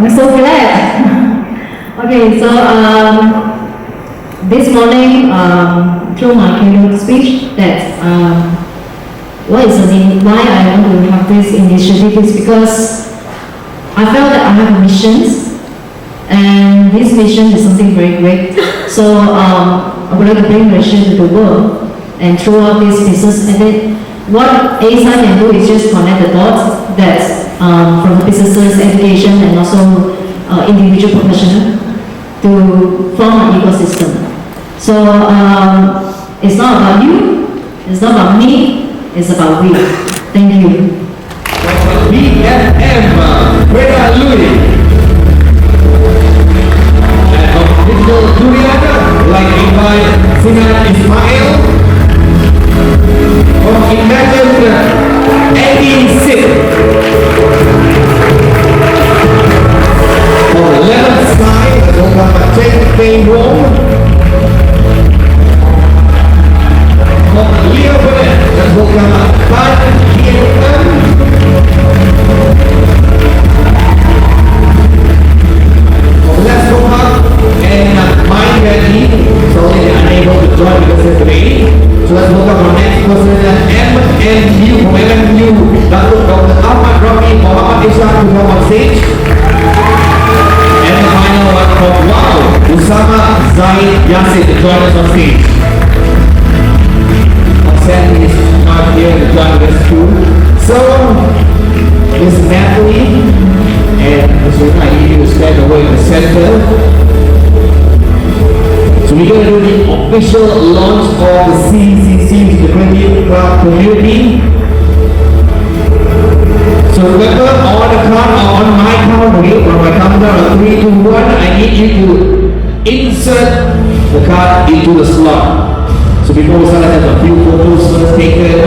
I'm so glad. Okay, so this morning, through my keynote speech, that why I want to have this initiative is because I felt that I have missions, and this mission is something very great. So I would like to bring Malaysia to the world, and throughout this business, and then what Acestar can do is just connect the dots that from the businesses, education, and also individual professional to form an ecosystem. So it's not about you, it's not about me, it's about we. Thank you. BFM, Kuala Lumpur. And of digital Juliana, like invite Sinan Ismail. Of Imagine, Eddie Sip. On the left side, we'll have a Jake Bay Room. On Leo Bennett, that will come up Bad GCMA. Let's go up and Mike Reddy, sorry unable to join because it's rain. So let's welcome our next person, MNU, from MNU, Dr. Ahmad Rafi, Muhammad Ishaq to come on stage. And the final one from Wow, Usama Zaid Yasir to join us on stage. Sadly, is not here to join us too. So, Miss Natalie and Mr. Naidi will stand away in the center. So we're going to do the official launch of the CCC to the Creative Club community. So remember, on the count, on my count, on my countdown, 3, 2, 1, I need you to insert the card into the slot. So before we start, I have a few photos first taken.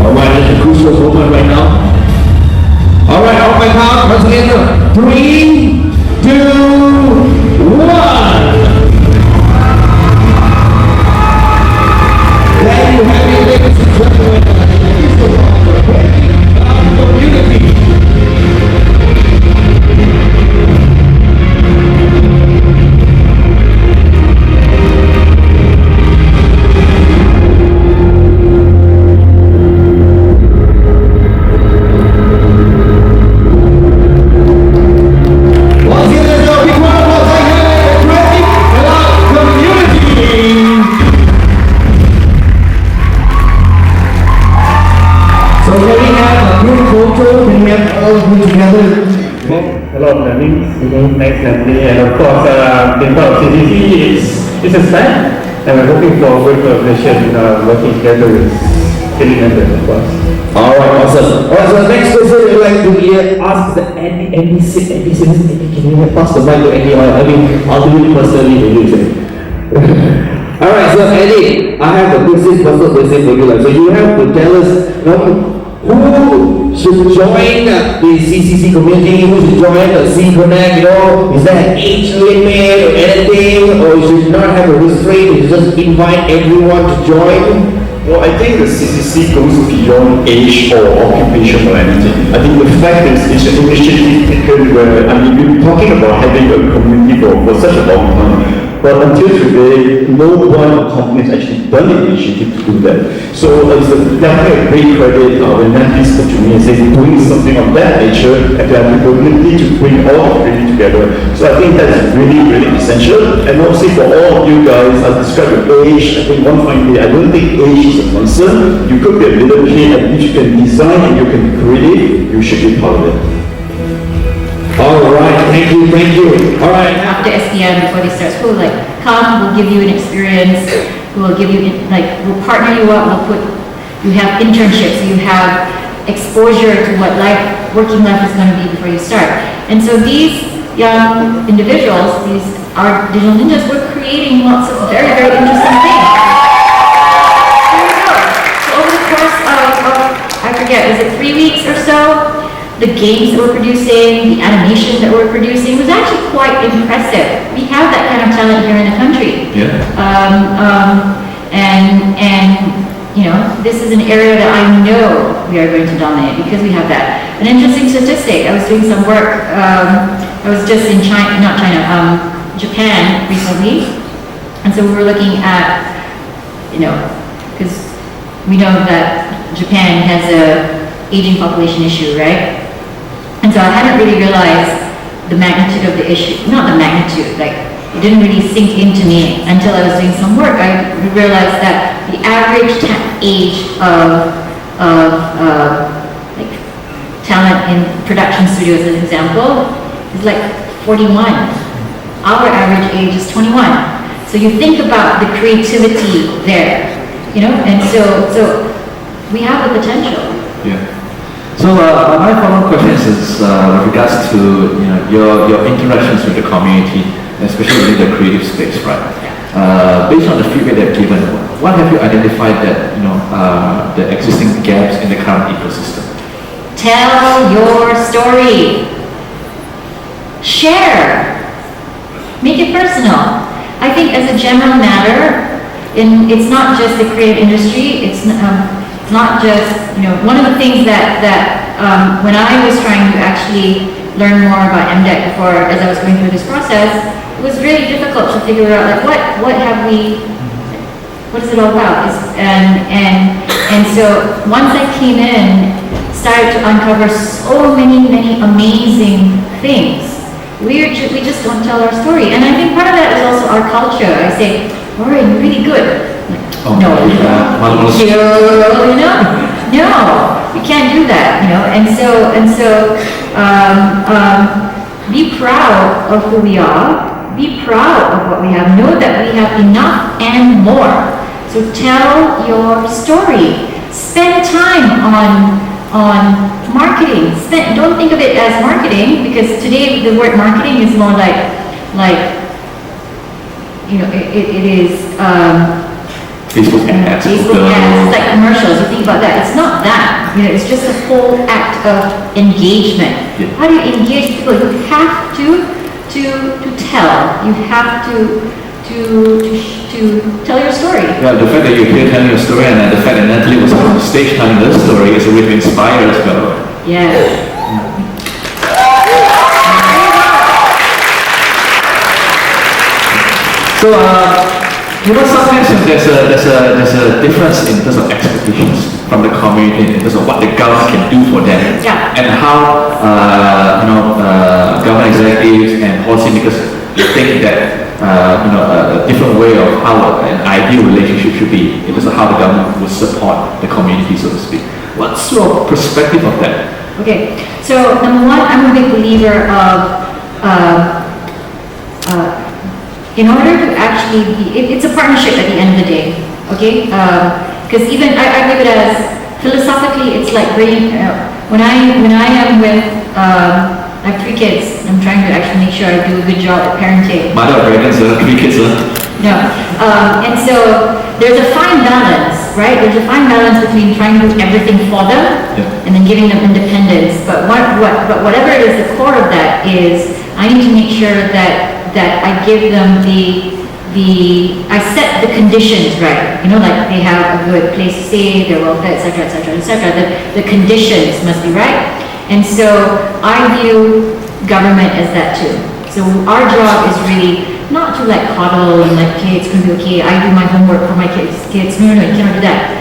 Alright, that's a crucial moment right now. Alright, on my count, once again, 3, 2, 1. There you have it, ladies and gentlemen. This is the community. A lot of learning, nice learning, and of course, in terms of CCC, it's a start, and we're looking forward to a mission working together with city members, of course. Alright, awesome. Alright, so the next question we'd like to ask the Andy, can you pass the mic to Andy? I mean, I'll do it personally for you. Alright, so Andy, I have a personal question for you. So you have to tell us, who should join the CCC community, who should join the C Connect, is there an age limit or anything, or you should not have a restraint, you just invite everyone to join? Well, I think the CCC goes beyond age or occupation or anything. I think the fact is it's an initiative taken where, we've been talking about having a community for such a long time. But until today, no one company has actually done the initiative to do that. So it's definitely a great credit when Natalie spoke to me and said doing something of that nature and to have the ability to bring all the community together. So I think that's really, really essential. And obviously for all of you guys, I'll describe your age. I think one fine day, I don't think age is a concern. You could be a little kid, and if you can design and you can be creative, you should be part of it. Alright, thank you. Alright. After SDN, before they start school, like, come, we'll give you an experience, we'll give you, we'll partner you up, you have internships, you have exposure to what working life is going to be before you start. And so these young individuals, these our digital ninjas, we're creating lots of very, very interesting things. Here we go. So over the course of I forget, was it 3 weeks or so? The games that we're producing, the animation that we're producing was actually quite impressive. We have that kind of talent here in the country. Yeah. And this is an area that I know we are going to dominate because we have that. An interesting statistic, I was doing some work, I was just in Japan recently, and so we were looking at, because we know that Japan has a aging population issue, right? And so I hadn't really realized the magnitude of the issue, not the magnitude, like it didn't really sink into me until I was doing some work. I realized that the average age of like talent in production studios, as an example, is like 41. Our average age is 21. So you think about the creativity there, and so we have the potential. Yeah. So my follow-up question is with regards to your interactions with the community, especially in the creative space, right? Based on the feedback they've given, what have you identified that the existing gaps in the current ecosystem? Tell your story. Share. Make it personal. I think as a general matter, it's not just the creative industry. It's not just one of the things that when I was trying to actually learn more about MDEC before, as I was going through this process, it was really difficult to figure out like what is it all about? And so once I came in, started to uncover so many amazing things. We just don't tell our story, and I think part of that is also our culture. I say, Laura, you're really good. Like, no, no, you can't do that, And so, be proud of who we are. Be proud of what we have. Know that we have enough and more. So tell your story. Spend time on marketing. Don't think of it as marketing, because today the word marketing is more like it is Facebook ads. Facebook ads, it's like commercials. You think about that. It's not that. It's just a whole act of engagement. Yeah. How do you engage people? You have to tell. You have to tell your story. Yeah, the fact that you're here telling your story, and the fact that Natalie was on stage telling the story is really inspired as well. Yeah. So, sometimes there's a difference in terms of expectations from the community in terms of what the government can do for them, and how government executives and policymakers think that a different way of how an ideal relationship should be in terms of how the government will support the community, so to speak. What's your perspective of that? Okay, so number one, I'm a big believer of in order to actually be, it's a partnership at the end of the day, okay? Because even I view it as philosophically, it's like bringing when I am with I have 3 kids. I'm trying to actually make sure I do a good job at parenting. Mother of dragons, 3 kids, No, and so there's a fine balance, right? There's a fine balance between trying to do everything for them and then giving them independence. But whatever it is, the core of that is I need to make sure that I give them I set the conditions right. Like they have a good place to stay, they're well fed, etc., etc., etc. The conditions must be right. And so I view government as that too. So our job is really not to like coddle and like, okay, it's going to be okay. I do my homework for my kids. No, you cannot do that.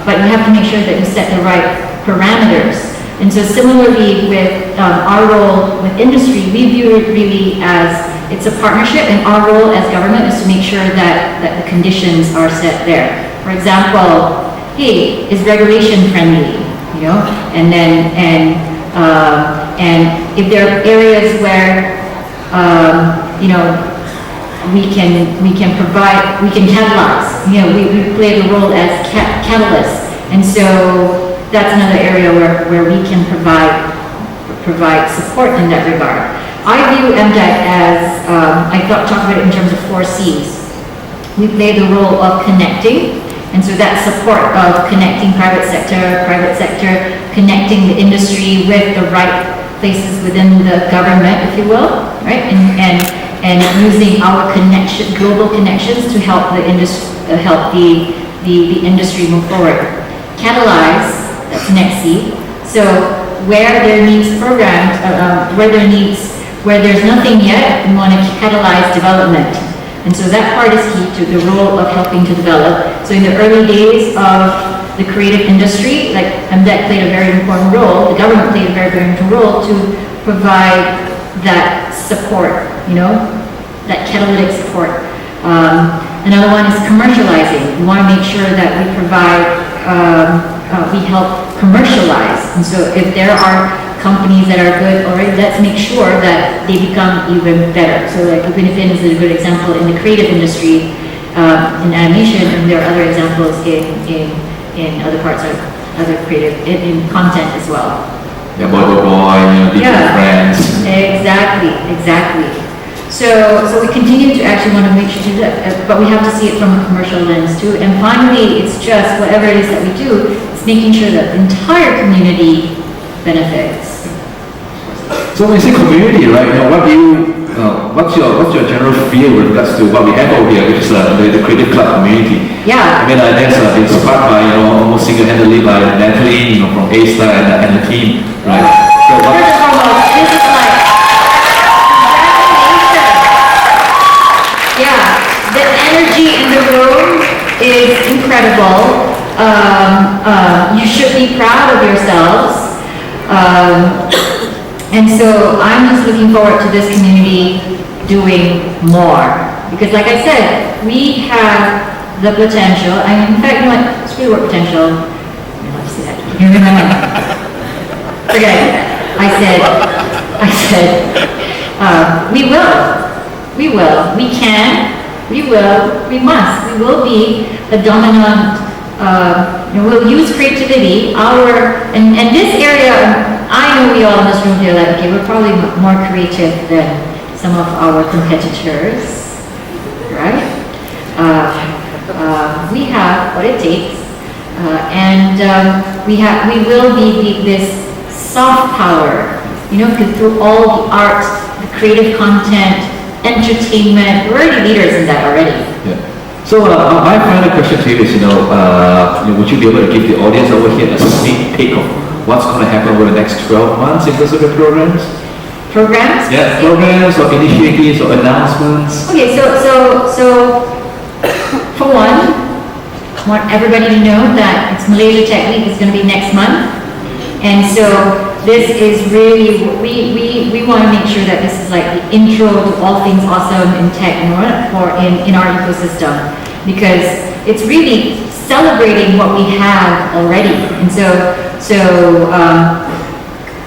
But you have to make sure that you set the right parameters. And so similarly with our role with industry, we view it really as it's a partnership, and our role as government is to make sure that the conditions are set there. For example, hey, is regulation friendly? And then and if there are areas where we can provide, we can catalyze. We play the role as catalysts, and so that's another area where we can provide support in that regard. I view MDEC as I talk about it in terms of 4 C's. We play the role of connecting. And so that support of connecting private sector, connecting the industry with the right places within the government, if you will, right? And using our global connections to help the industry, help the the industry move forward. Catalyze, that's next C. So where there needs programs, where there's nothing yet, we want to catalyze development. And so that part is key to the role of helping to develop. So in the early days of the creative industry, like MDEC played a very important role, the government played a very, very important role to provide that support, that catalytic support. Another one is commercializing. We want to make sure that we provide, we help commercialize. And so if there are companies that are good already, let's make sure that they become even better. So like Upinifin is a good example in the creative industry, in animation, and there are other examples in other parts of other creative, in content as well. Yeah, boy, different friends. Exactly. So we continue to actually want to make sure to do that, but we have to see it from a commercial lens too. And finally, it's just whatever it is that we do, it's making sure that the entire community benefits. So when you say community, right? What's your general feel with regards to what we have over here, which is the Creative Club community? Yeah. I mean, that's been sparked by almost single-handedly by Natalie, from Acestar and the team, right? So First and foremost, this is like congratulations. Yeah, the energy in the room is incredible. You should be proud of yourselves. And so I'm just looking forward to this community doing more. Because like I said, we have the potential, and in fact, screw the word potential. I love to say that. Forget it. I said, we will, we can, we will, we must. We will be the dominant, we'll use creativity, and this area, I know we all in this room here like, okay, we're probably more creative than some of our competitors, right? We have what it takes, and we will be this soft power, through all the art, the creative content, entertainment. We're already leaders in that already. Yeah. So my final question to you is, would you be able to give the audience over here a sneak peek of what's going to happen over the next 12 months in terms of the programs? Programs? Yeah, programs or initiatives or announcements. Okay, so for one, I want everybody to know that it's Malaysia Tech Week is going to be next month. And so this is really, we want to make sure that this is like the intro to all things awesome in tech in our ecosystem, because it's really celebrating what we have already. And so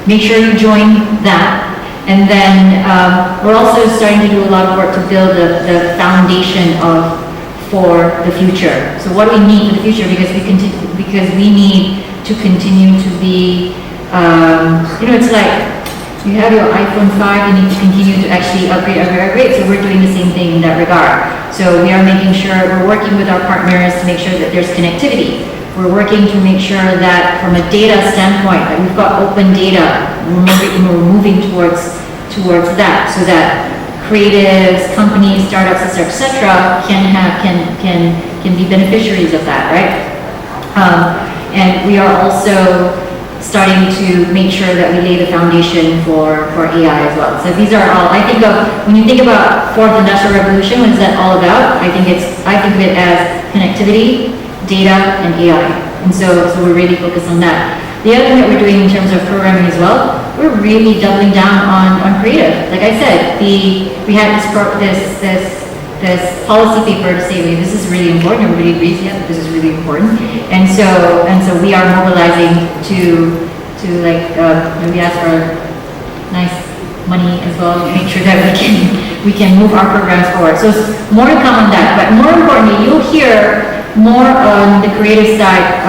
make sure you join that. And then we're also starting to do a lot of work to build the foundation for the future. So what do we need for the future? Because we need to continue to be, it's like you have your iPhone 5, you need to continue to actually upgrade. So we're doing the same thing in that regard. So we are making sure, we're working with our partners to make sure that there's connectivity. We're working to make sure that from a data standpoint, that we've got open data, we're moving towards that, so that creatives, companies, startups, etc., can be beneficiaries of that, right? And we are also starting to make sure that we lay the foundation for AI as well. So these are all, I think of, when you think about fourth industrial revolution, what is that all about? I think of it as connectivity, data, and AI. And so we're really focused on that. The other thing that we're doing in terms of programming as well, we're really doubling down on creative. Like I said, we had this policy paper to say, this is really important. Everybody agrees, yeah, this is really important. And so we are mobilizing to maybe ask for nice money as well, to make sure that we can move our programs forward. So more to come on that. But more importantly, you'll hear more on the creative side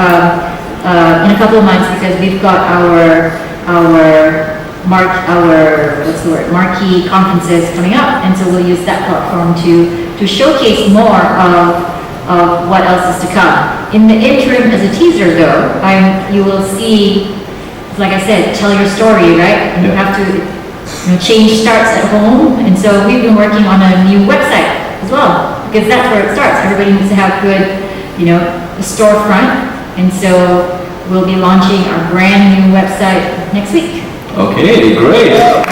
in a couple of months, because we've got our marquee conferences coming up, and so we'll use that platform to showcase more of what else is to come. In the interim, as a teaser though, you will see, like I said, tell your story, right? And you have to, change starts at home, and so we've been working on a new website as well, because that's where it starts. Everybody needs to have good, storefront, and so we'll be launching our brand new website next week. Okay, great.